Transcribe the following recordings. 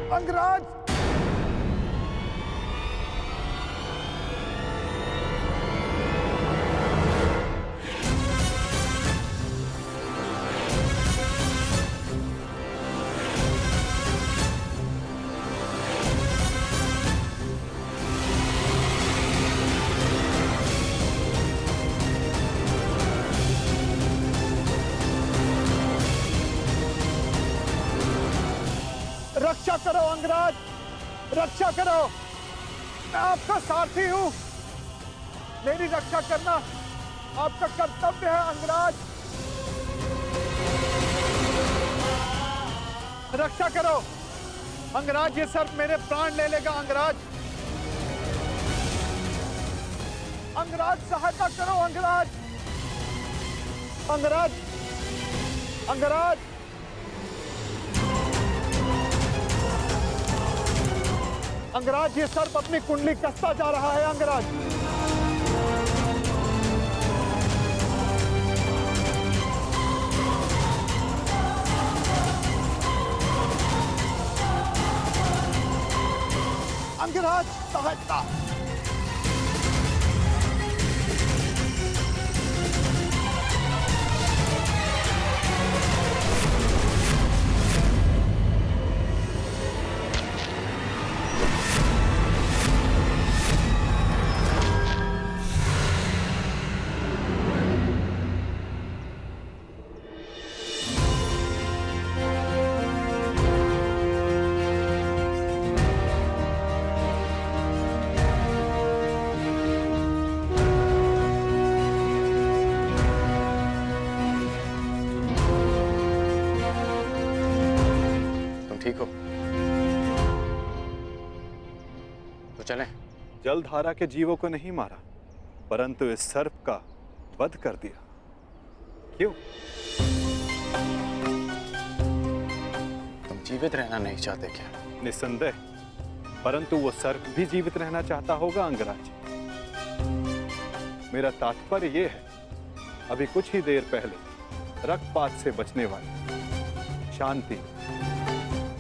अंगराज, रक्षा करो अंगराज, रक्षा करो। मैं आपका सारथी हूं, मेरी रक्षा करना आपका कर्तव्य है अंगराज। रक्षा करो अंगराज, ये सर्प मेरे प्राण ले लेगा अंगराज। अंगराज सहायता करो अंगराज, अंगराज, अंगराज। अंगराज, ये सर्प अपनी कुंडली कसता जा रहा है अंगराज। अंगराज सहायता। ठीक हो तो चलें। जलधारा के जीवों को नहीं मारा, परंतु इस सर्प का वध कर दिया। क्यों? तुम जीवित रहना नहीं चाहते क्या? निसंदेह, परंतु वो सर्प भी जीवित रहना चाहता होगा अंगराज। मेरा तात्पर्य ये है, अभी कुछ ही देर पहले रक्तपात से बचने वाले, शांति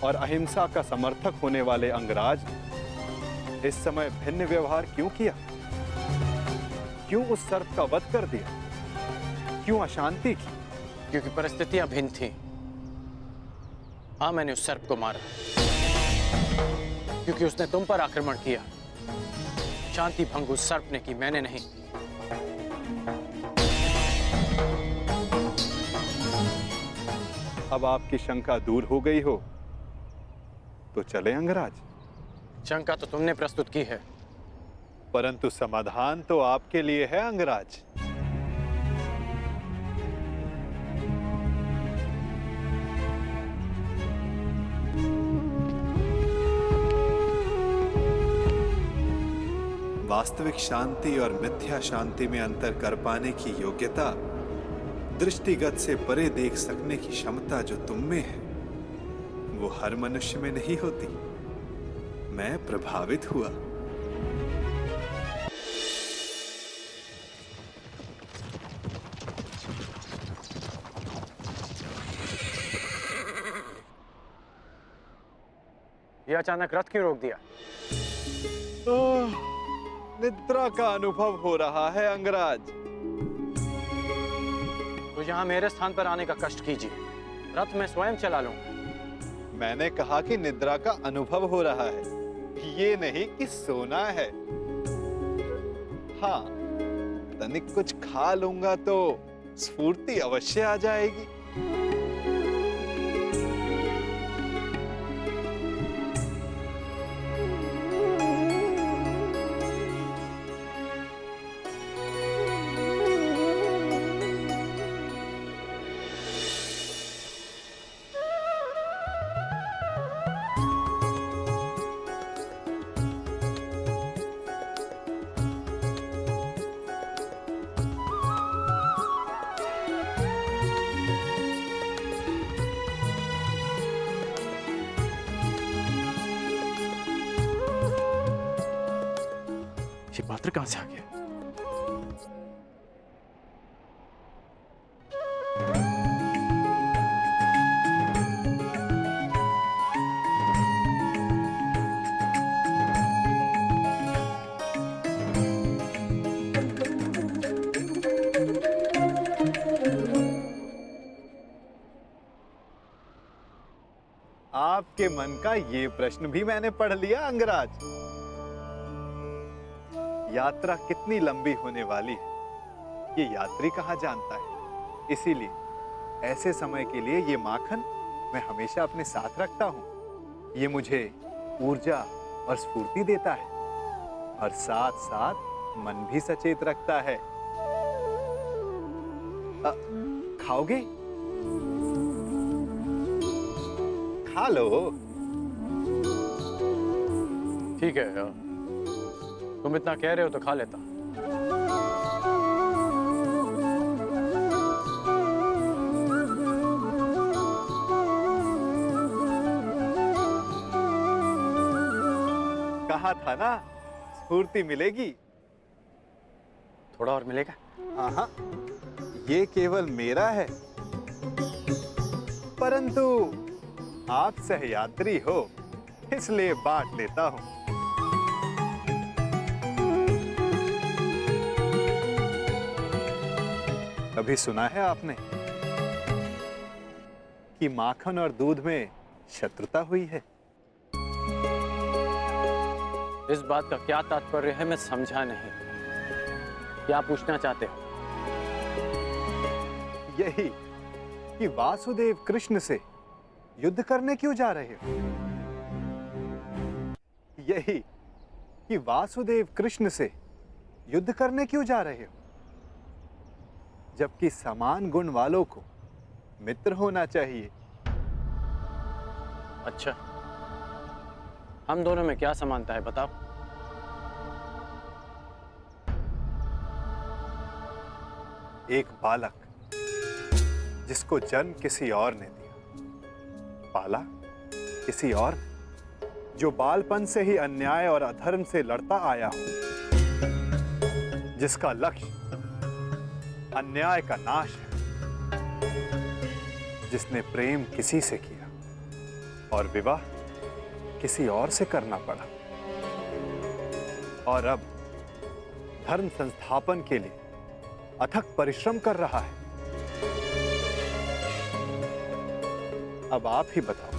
और अहिंसा का समर्थक होने वाले अंगराज इस समय भिन्न व्यवहार क्यों किया? क्यों उस सर्प का वध कर दिया? क्यों अशांति की? क्योंकि परिस्थितियां भिन्न थी। हाँ, मैंने उस सर्प को मारा क्योंकि उसने तुम पर आक्रमण किया। शांति भंग उस सर्प ने की, मैंने नहीं। अब आपकी शंका दूर हो गई हो तो चले अंगराज। शंका तो तुमने प्रस्तुत की है, परंतु समाधान तो आपके लिए है अंगराज। वास्तविक शांति और मिथ्या शांति में अंतर कर पाने की योग्यता, दृष्टिगत से परे देख सकने की क्षमता जो तुम में है, वो हर मनुष्य में नहीं होती। मैं प्रभावित हुआ। ये अचानक रथ क्यों रोक दिया? निद्रा का अनुभव हो रहा है अंगराज। तो यहाँ मेरे स्थान पर आने का कष्ट कीजिए, रथ मैं स्वयं चला लूंगा। मैंने कहा कि निद्रा का अनुभव हो रहा है, ये नहीं कि सोना है। हाँ, तनिक कुछ खा लूंगा तो स्फूर्ति अवश्य आ जाएगी। ये पात्र कहां से आ गया? आपके मन का ये प्रश्न भी मैंने पढ़ लिया अंगराज। यात्रा कितनी लंबी होने वाली है ये यात्री कहाँ जानता है। इसीलिए ऐसे समय के लिए ये माखन मैं हमेशा अपने साथ रखता हूँ। ये मुझे ऊर्जा और स्फूर्ति देता है और साथ साथ मन भी सचेत रखता है। खाओगे? खा लो। ठीक है, तुम इतना कह रहे हो तो खा लेता। कहा था ना स्फूर्ति मिलेगी। थोड़ा और मिलेगा? हाँ, ये केवल मेरा है, परंतु आप सहयात्री हो इसलिए बांट लेता हूं। कभी सुना है आपने कि माखन और दूध में शत्रुता हुई है? इस बात का क्या तात्पर्य है मैं समझा नहीं। क्या पूछना चाहते हो? यही कि वासुदेव कृष्ण से युद्ध करने क्यों जा रहे हो? यही कि वासुदेव कृष्ण से युद्ध करने क्यों जा रहे हो? जबकि समान गुण वालों को मित्र होना चाहिए। अच्छा, हम दोनों में क्या समानता है बताओ? एक बालक जिसको जन्म किसी और ने दिया, पाला किसी और ने, जो बालपन से ही अन्याय और अधर्म से लड़ता आया हो, जिसका लक्ष्य अन्याय का नाश है, जिसने प्रेम किसी से किया और विवाह किसी और से करना पड़ा, और अब धर्म संस्थापन के लिए अथक परिश्रम कर रहा है। अब आप ही बताओ,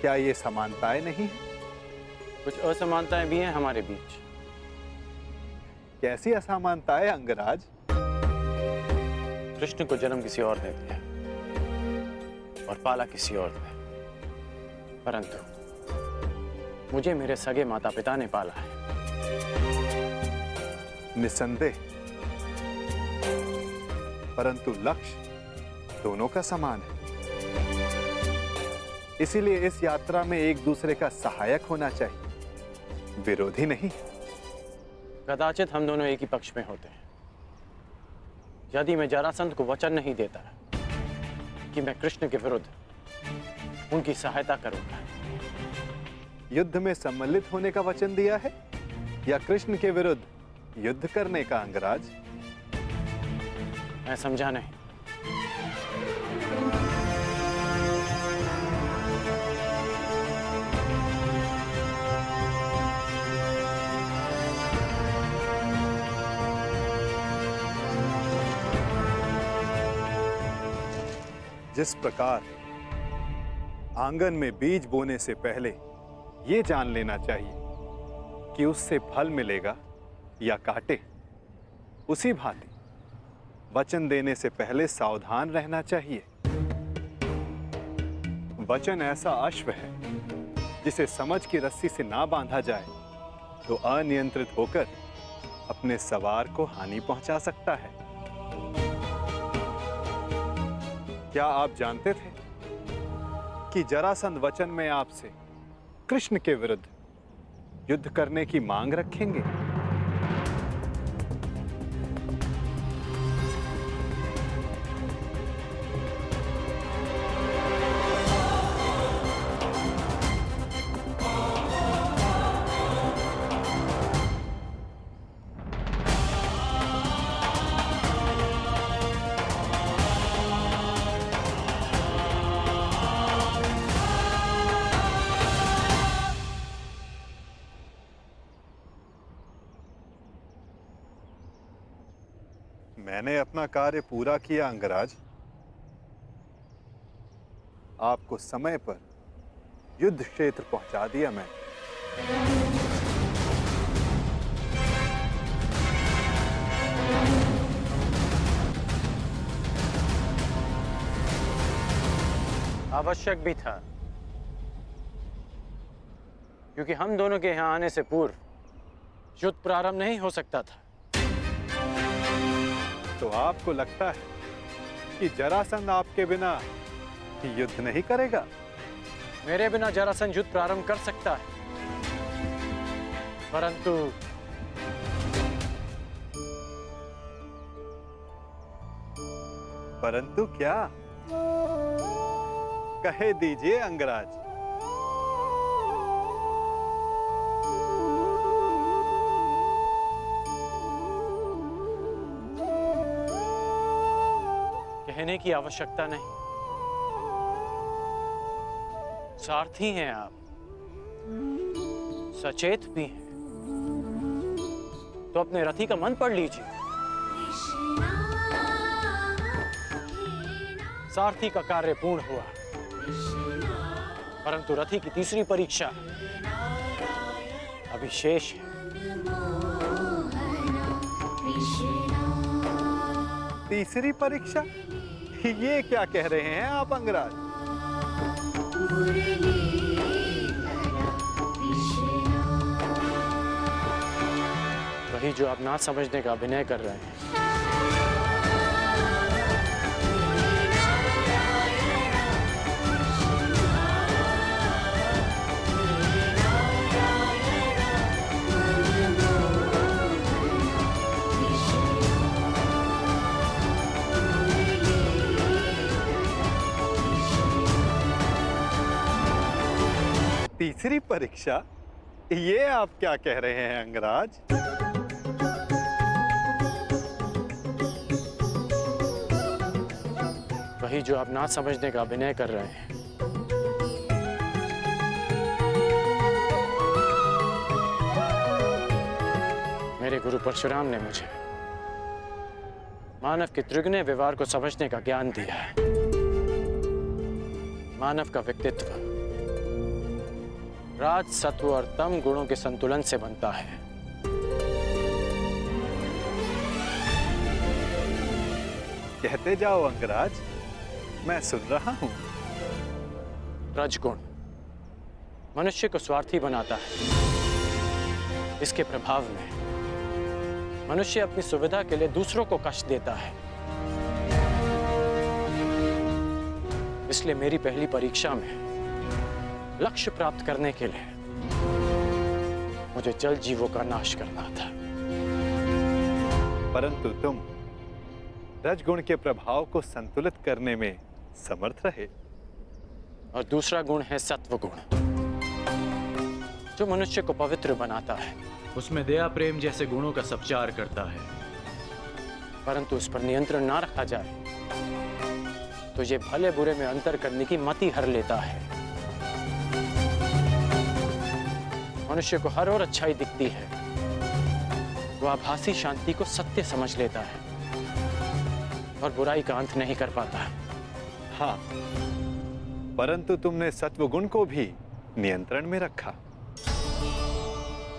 क्या ये समानताएं नहीं है? कुछ असमानताएं भी हैं हमारे बीच। कैसी असमानताएं अंगराज? कृष्ण को जन्म किसी और ने दिया और पाला किसी और ने, परंतु मुझे मेरे सगे माता पिता ने पाला है। निसंदेह, परंतु लक्ष्य दोनों का समान है। इसीलिए इस यात्रा में एक दूसरे का सहायक होना चाहिए, विरोधी नहीं। कदाचित हम दोनों एक ही पक्ष में होते हैं। यदि मैं जरासंध को वचन नहीं देता कि मैं कृष्ण के विरुद्ध उनकी सहायता करूंगा। युद्ध में सम्मिलित होने का वचन दिया है या कृष्ण के विरुद्ध युद्ध करने का अंगराज? मैं समझा नहीं। जिस प्रकार आंगन में बीज बोने से पहले यह जान लेना चाहिए कि उससे फल मिलेगा या कांटे, उसी भांति वचन देने से पहले सावधान रहना चाहिए। वचन ऐसा अश्व है जिसे समझ की रस्सी से ना बांधा जाए तो अनियंत्रित होकर अपने सवार को हानि पहुंचा सकता है। क्या आप जानते थे कि जरासंध वचन में आपसे कृष्ण के विरुद्ध युद्ध करने की मांग रखेंगे? मैंने अपना कार्य पूरा किया अंगराज। आपको समय पर युद्ध क्षेत्र पहुंचा दिया मैंने। आवश्यक भी था, क्योंकि हम दोनों के यहां आने से पूर्व युद्ध प्रारंभ नहीं हो सकता था। तो आपको लगता है कि जरासंध आपके बिना युद्ध नहीं करेगा? मेरे बिना जरासंध युद्ध प्रारंभ कर सकता है, परंतु क्या? कहे दीजिए अंगराज। कहने की आवश्यकता नहीं, सारथी हैं आप, सचेत भी हैं, तो अपने रथी का मन पढ़ लीजिए। सारथी का कार्य पूर्ण हुआ, परंतु रथी की तीसरी परीक्षा अभी शेष है। तीसरी परीक्षा? ये क्या कह रहे हैं आप अंगराज? वही जो आप ना समझने का अभिनय कर रहे हैं। तीसरी परीक्षा? ये आप क्या कह रहे हैं अंगराज? वही जो आप ना समझने का अभिनय कर रहे हैं। मेरे गुरु परशुराम ने मुझे मानव के त्रिगुण व्यवहार को समझने का ज्ञान दिया है। मानव का व्यक्तित्व राज, सत्व और तम गुणों के संतुलन से बनता है। कहते जाओ अंगराज, मैं सुन रहा हूं। रजगुण मनुष्य को स्वार्थी बनाता है। इसके प्रभाव में मनुष्य अपनी सुविधा के लिए दूसरों को कष्ट देता है। इसलिए मेरी पहली परीक्षा में लक्ष्य प्राप्त करने के लिए मुझे जल जीवों का नाश करना था। परंतु तुम रजगुण के प्रभाव को संतुलित करने में समर्थ रहे। और दूसरा गुण है सत्व गुण, जो मनुष्य को पवित्र बनाता है। उसमें दया, प्रेम जैसे गुणों का संचार करता है। परंतु उस पर नियंत्रण ना रखा जाए तो ये भले बुरे में अंतर करने की मति हर लेता है। मनुष्य को हर ओर अच्छाई दिखती है, वो आभासी शांति को सत्य समझ लेता है और बुराई का अंत नहीं कर पाता। हाँ, परंतु तुमने सत्वगुण को भी नियंत्रण में रखा।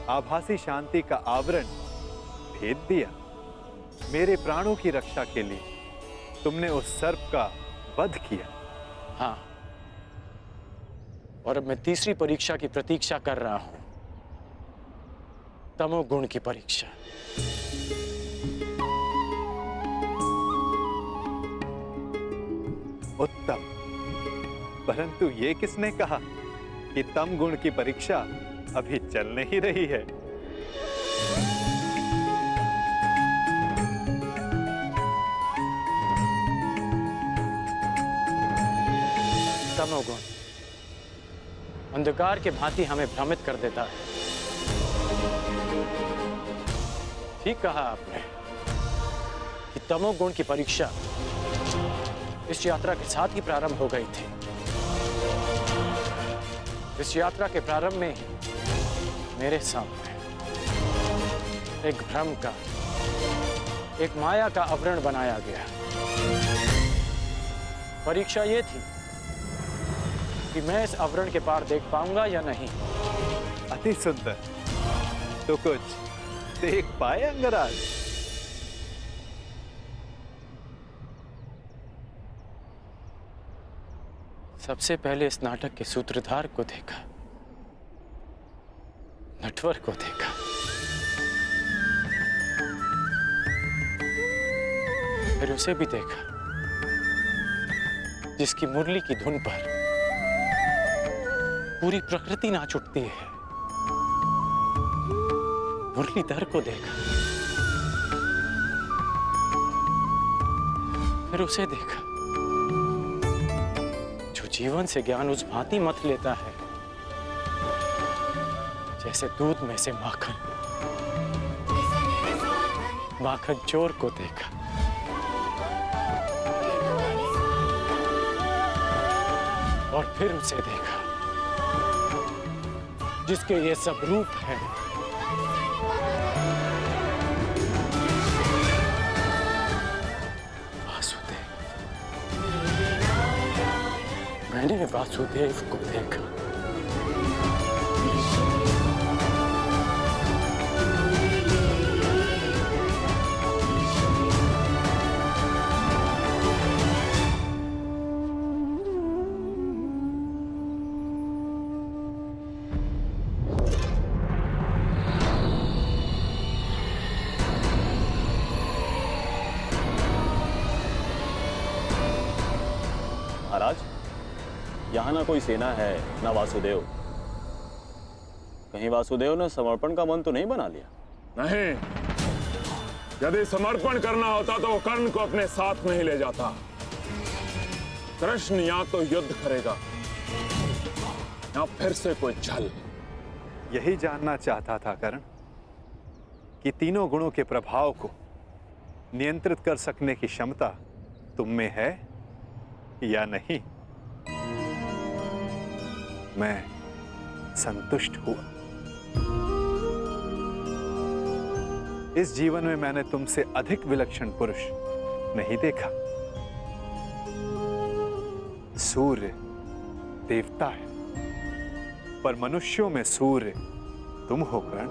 आभासी शांति का आवरण भेद दिया। मेरे प्राणों की रक्षा के लिए तुमने उस सर्प का वध किया। हाँ, और अब मैं तीसरी परीक्षा की प्रतीक्षा कर रहा हूं, तमोगुण की परीक्षा। उत्तम, परंतु ये किसने कहा कि तम गुण की परीक्षा अभी चल नहीं रही है? तमोगुण अंधकार के भांति हमें भ्रमित कर देता है। ठीक कहा आपने कि तमोगुण की परीक्षा इस यात्रा के साथ ही प्रारंभ हो गई थी। इस यात्रा के प्रारंभ में ही मेरे सामने एक भ्रम का, एक माया का आवरण बनाया गया। परीक्षा ये थी कि मैं इस आवरण के पार देख पाऊंगा या नहीं। अति सुंदर। तो कुछ देख पाए अंगराज? सबसे पहले इस नाटक के सूत्रधार को देखा, नटवर को देखा, फिर उसे भी देखा जिसकी मुरली की धुन पर पूरी प्रकृति नाच उठती है। मुरलीधर को देखा, फिर उसे देखा जो जीवन से ज्ञान उस भांति मत लेता है जैसे दूध में से माखन। माखन चोर को देखा, और फिर उसे देखा जिसके ये सब रूप हैं। वासुदेव। मैंने वासुदेव को देखा। महाराज, यहाँ ना कोई सेना है ना वासुदेव। कहीं वासुदेव ने समर्पण का मन तो नहीं बना लिया? नहीं, यदि समर्पण करना होता तो वो कर्ण को अपने साथ नहीं ले जाता। कृष्ण या तो युद्ध करेगा या फिर से कोई छल। यही जानना चाहता था कर्ण कि तीनों गुणों के प्रभाव को नियंत्रित कर सकने की क्षमता तुम में है या नहीं। मैं संतुष्ट हुआ। इस जीवन में मैंने तुमसे अधिक विलक्षण पुरुष नहीं देखा। सूर्य देवता है, पर मनुष्यों में सूर्य तुम हो कर्ण।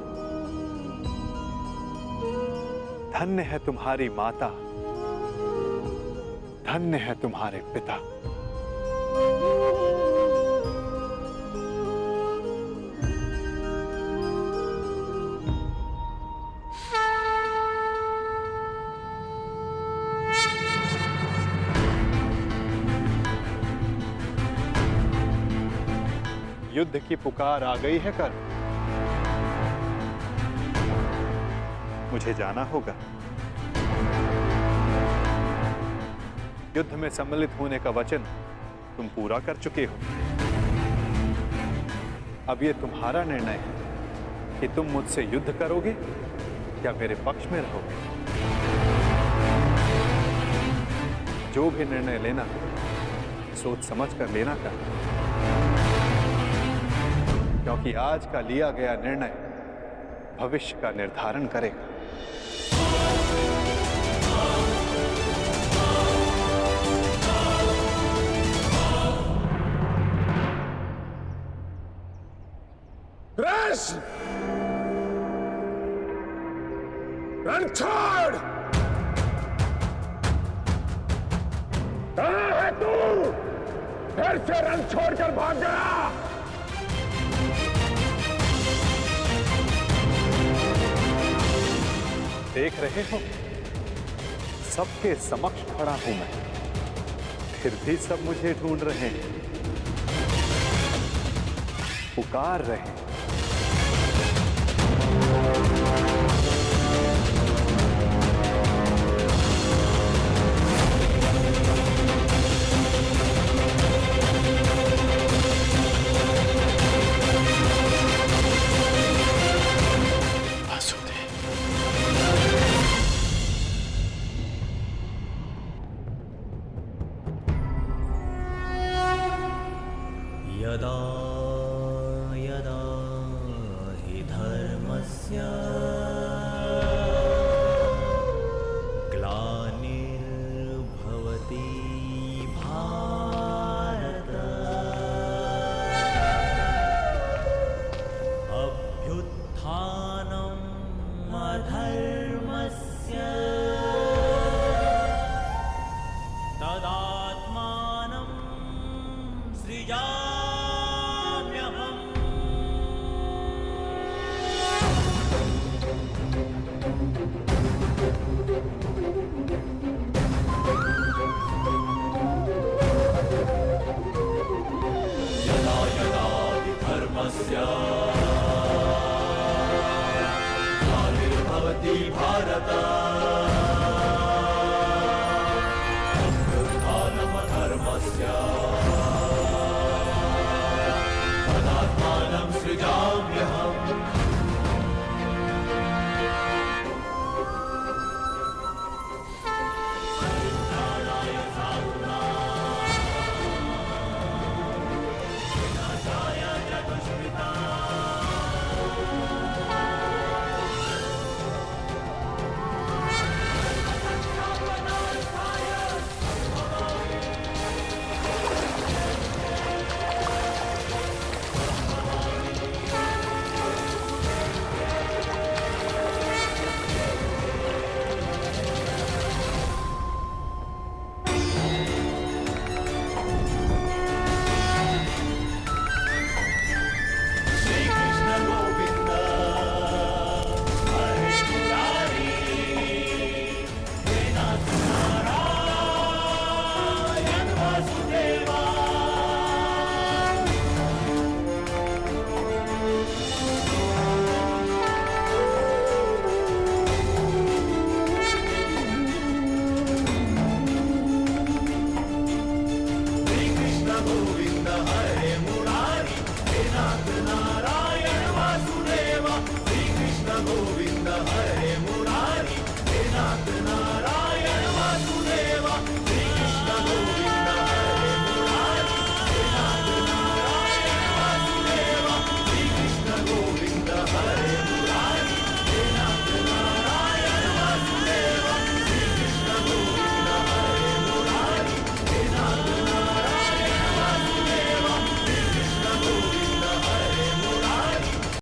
धन्य है तुम्हारी माता, धन्य है तुम्हारे पिता। युद्ध की पुकार आ गई है कर्ण। मुझे जाना होगा। युद्ध में सम्मिलित होने का वचन तुम पूरा कर चुके हो। अब यह तुम्हारा निर्णय है कि तुम मुझसे युद्ध करोगे या मेरे पक्ष में रहोगे। जो भी निर्णय लेना सोच समझ कर लेना कर, क्योंकि आज का लिया गया निर्णय भविष्य का निर्धारण करेगा। कृष्ण, रण छोड़। कहाँ है तू? फिर से रण छोड़कर भाग गया। देख रहे हो, सबके समक्ष खड़ा हूं मैं, फिर भी सब मुझे ढूंढ रहे हैं, पुकार रहे हैं। यदा यदा हि धर्मस्य भारत